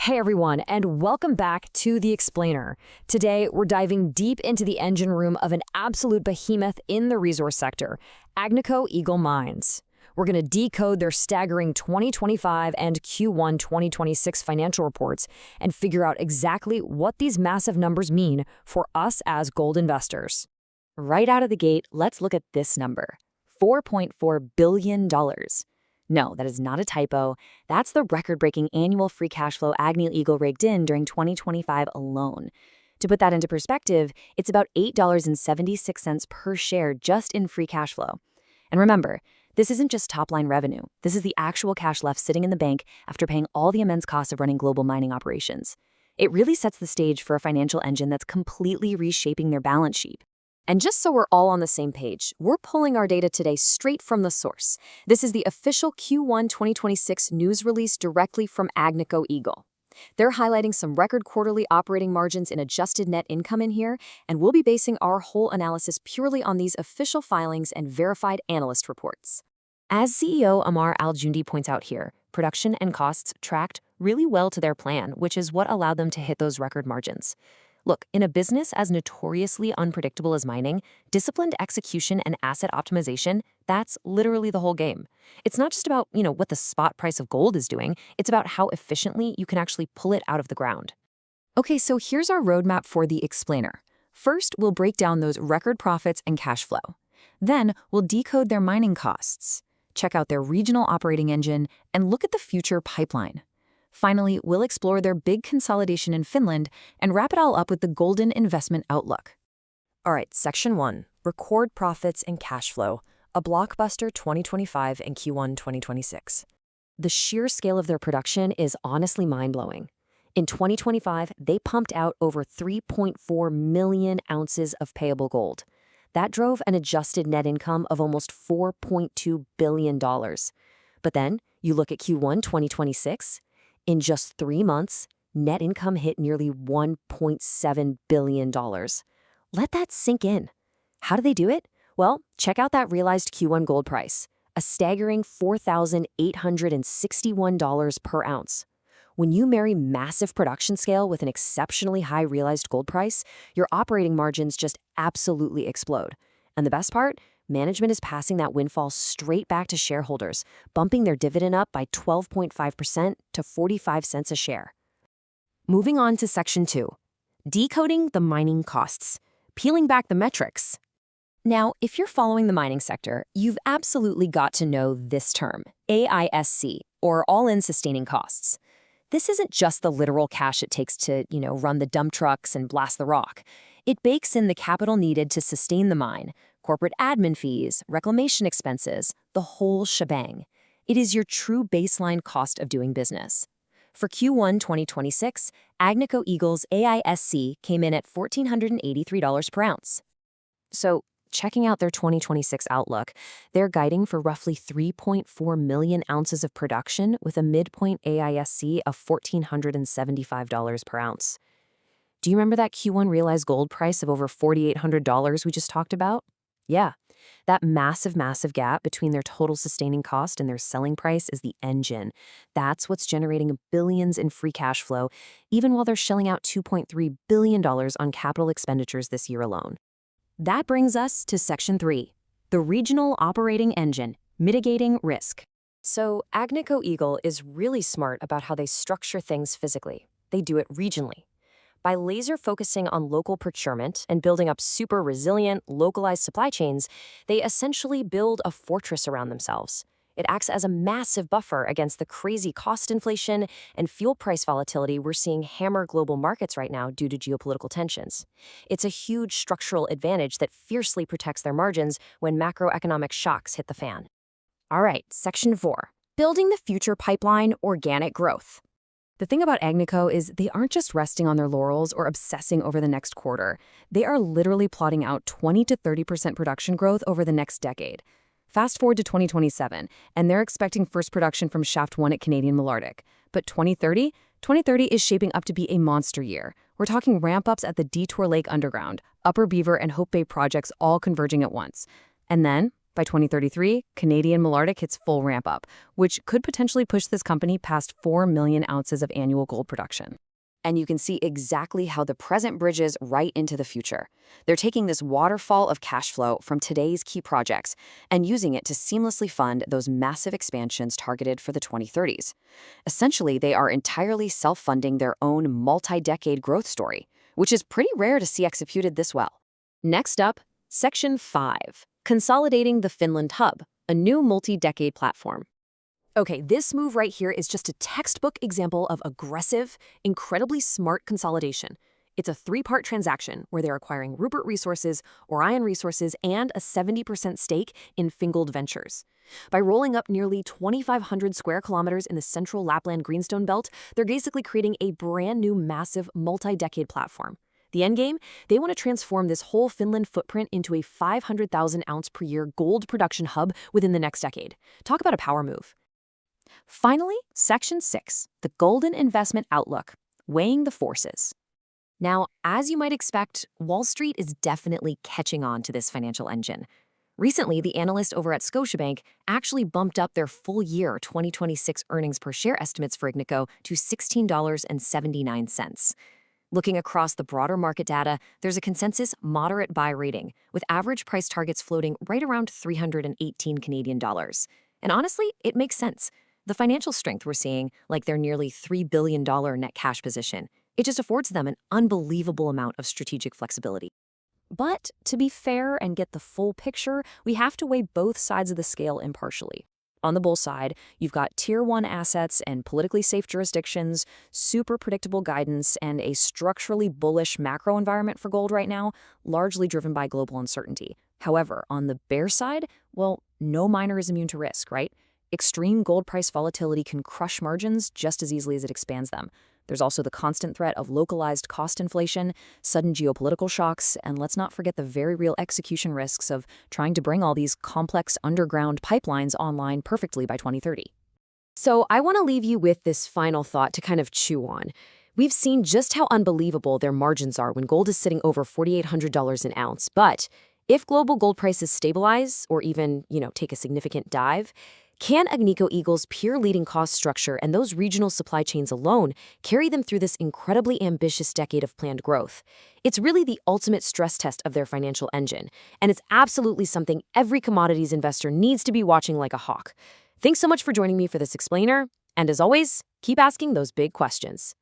Hey everyone, and welcome back to The Explainer. Today, we're diving deep into the engine room of an absolute behemoth in the resource sector, Agnico Eagle Mines. We're going to decode their staggering 2025 and Q1 2026 financial reports and figure out exactly what these massive numbers mean for us as gold investors. Right out of the gate, let's look at this number, $4.4 billion. No, that is not a typo. That's the record-breaking annual free cash flow Agnico Eagle raked in during 2025 alone. To put that into perspective, it's about $8.76 per share just in free cash flow. And remember, this isn't just top-line revenue. This is the actual cash left sitting in the bank after paying all the immense costs of running global mining operations. It really sets the stage for a financial engine that's completely reshaping their balance sheet. And just so we're all on the same page, we're pulling our data today straight from the source. This is the official Q1 2026 news release directly from Agnico Eagle. They're highlighting some record quarterly operating margins and adjusted net income in here, and we'll be basing our whole analysis purely on these official filings and verified analyst reports. As CEO Amar Al-Jundi points out here, production and costs tracked really well to their plan, which is what allowed them to hit those record margins. Look, in a business as notoriously unpredictable as mining, disciplined execution and asset optimization, that's literally the whole game. It's not just about, what the spot price of gold is doing, it's about how efficiently you can actually pull it out of the ground. Okay, so here's our roadmap for the explainer. First, we'll break down those record profits and cash flow. Then, we'll decode their mining costs, check out their regional operating engine, and look at the future pipeline. Finally, we'll explore their big consolidation in Finland and wrap it all up with the golden investment outlook. All right, Section 1, Record Profits and Cash Flow, a blockbuster 2025 and Q1 2026. The sheer scale of their production is honestly mind-blowing. In 2025, they pumped out over 3.4 million ounces of payable gold. That drove an adjusted net income of almost $4.2 billion. But then, you look at Q1 2026, in just 3 months, net income hit nearly $1.7 billion. Let that sink in. How do they do it? Well, check out that realized Q1 gold price, a staggering $4,861 per ounce. When you marry massive production scale with an exceptionally high realized gold price, your operating margins just absolutely explode. And the best part? Management is passing that windfall straight back to shareholders, bumping their dividend up by 12.5% to 45 cents a share. Moving on to Section 2, Decoding the Mining Costs, peeling back the metrics. Now, if you're following the mining sector, you've absolutely got to know this term, AISC, or All-In Sustaining Costs. This isn't just the literal cash it takes to, run the dump trucks and blast the rock. It bakes in the capital needed to sustain the mine, corporate admin fees, reclamation expenses, the whole shebang. It is your true baseline cost of doing business. For Q1 2026, Agnico Eagle's AISC came in at $1,483 per ounce. So, checking out their 2026 outlook, they're guiding for roughly 3.4 million ounces of production with a midpoint AISC of $1,475 per ounce. Do you remember that Q1 realized gold price of over $4,800 we just talked about? Yeah, that massive gap between their total sustaining cost and their selling price is the engine. That's what's generating billions in free cash flow, even while they're shelling out $2.3 billion on capital expenditures this year alone. That brings us to Section 3, the regional operating engine, mitigating risk. So Agnico Eagle is really smart about how they structure things physically. They do it regionally. By laser focusing on local procurement and building up super resilient, localized supply chains, they essentially build a fortress around themselves. It acts as a massive buffer against the crazy cost inflation and fuel price volatility we're seeing hammer global markets right now due to geopolitical tensions. It's a huge structural advantage that fiercely protects their margins when macroeconomic shocks hit the fan. All right, Section 4, Building the Future Pipeline, Organic Growth. The thing about Agnico is they aren't just resting on their laurels or obsessing over the next quarter. They are literally plotting out 20 to 30% production growth over the next decade. Fast forward to 2027, and they're expecting first production from Shaft 1 at Canadian Malartic. But 2030 is shaping up to be a monster year. We're talking ramp-ups at the Detour Lake Underground, Upper Beaver and Hope Bay projects all converging at once. And then, By 2033, Canadian Malartic hits full ramp-up, which could potentially push this company past 4 million ounces of annual gold production. And you can see exactly how the present bridges right into the future. They're taking this waterfall of cash flow from today's key projects and using it to seamlessly fund those massive expansions targeted for the 2030s. Essentially, they are entirely self-funding their own multi-decade growth story, which is pretty rare to see executed this well. Next up, Section 5, Consolidating the Finland Hub, a new multi-decade platform. Okay, this move right here is just a textbook example of aggressive, incredibly smart consolidation. It's a three-part transaction where they're acquiring Rupert Resources, Orion Resources, and a 70% stake in Fingold Ventures. By rolling up nearly 2,500 square kilometers in the central Lapland Greenstone Belt, they're basically creating a brand new massive multi-decade platform. The endgame? They want to transform this whole Finland footprint into a 500,000 ounce per year gold production hub within the next decade. Talk about a power move. Finally, Section 6, the Golden Investment Outlook, Weighing the Forces. Now, as you might expect, Wall Street is definitely catching on to this financial engine. Recently, the analyst over at Scotiabank actually bumped up their full-year 2026 earnings per share estimates for Agnico to $16.79. Looking across the broader market data, there's a consensus moderate buy rating, with average price targets floating right around 318 Canadian dollars. And honestly, it makes sense. The financial strength we're seeing, like their nearly $3 billion net cash position, it just affords them an unbelievable amount of strategic flexibility. But to be fair and get the full picture, we have to weigh both sides of the scale impartially. On the bull side, you've got Tier 1 assets and politically safe jurisdictions, super predictable guidance, and a structurally bullish macro environment for gold right now, largely driven by global uncertainty. However, on the bear side, well, no miner is immune to risk, right? Extreme gold price volatility can crush margins just as easily as it expands them. There's also the constant threat of localized cost inflation, sudden geopolitical shocks, and let's not forget the very real execution risks of trying to bring all these complex underground pipelines online perfectly by 2030. So I want to leave you with this final thought to kind of chew on. We've seen just how unbelievable their margins are when gold is sitting over $4,800 an ounce. But if global gold prices stabilize or even, take a significant dive, can Agnico Eagle's peer-leading cost structure and those regional supply chains alone carry them through this incredibly ambitious decade of planned growth? It's really the ultimate stress test of their financial engine, and it's absolutely something every commodities investor needs to be watching like a hawk. Thanks so much for joining me for this explainer, and as always, keep asking those big questions.